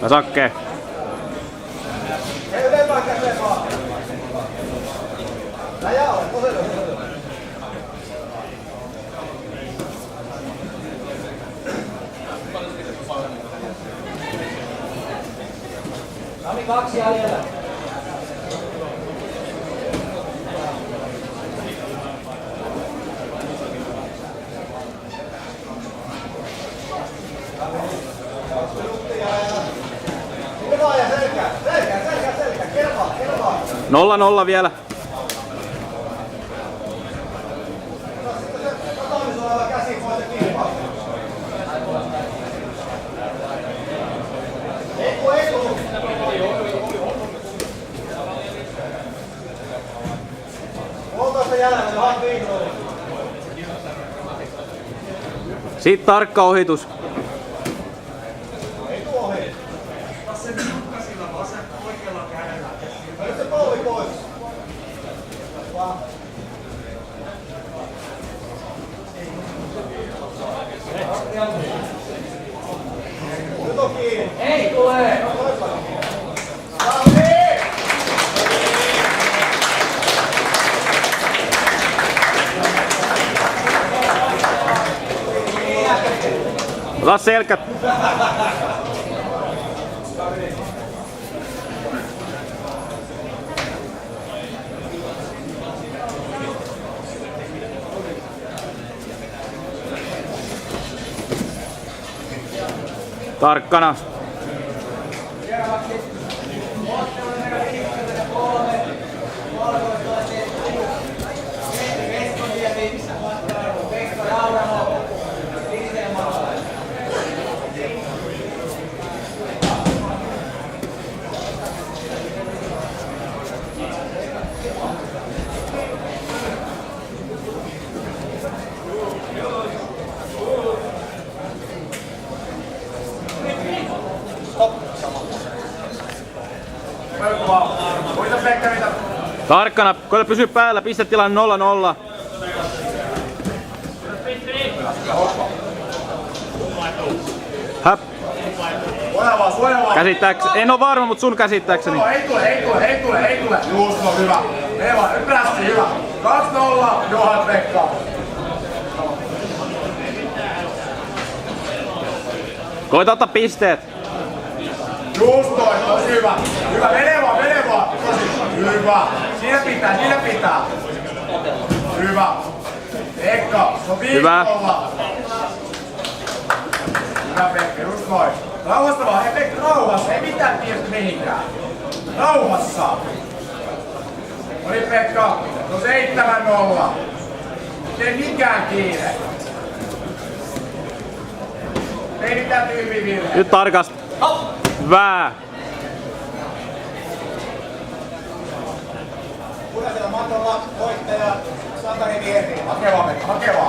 Sakke. Sami 2 jäljellä. Nolla vielä. Siitä tarkka ohitus. Ei tule! Ota selkät. Tarkkana. Tarkkana, koeta pysyä päällä, pistetilanne 0-0. Häp. Käsittääkseni, en oo varma, mut sun käsittääkseni. Ei tule. Just on hyvä. Ei vaan, nyt päästi hyvä. 2-0, Johan Pekka. Koita ottaa pisteet. Just toi, tosi hyvä. Hyvä, mene vaan. Hyvä. Siinä pitää. Hyvä. Pekka, se on 5-0. Hyvä. Hyvä Pekka, just noin. Rauhassa vaan, hei Pekka, rauhassa, ei mitään tiestä mihinkään. Rauhassa. Oli Pekka, no 7-0. Ei mikään kiire. Ei mitään tyyppiä virheitä. Nyt tarkasti. Vää. Punaisella matolla voittaja Sakari Vieri. Hakeva Pekka, hakeva.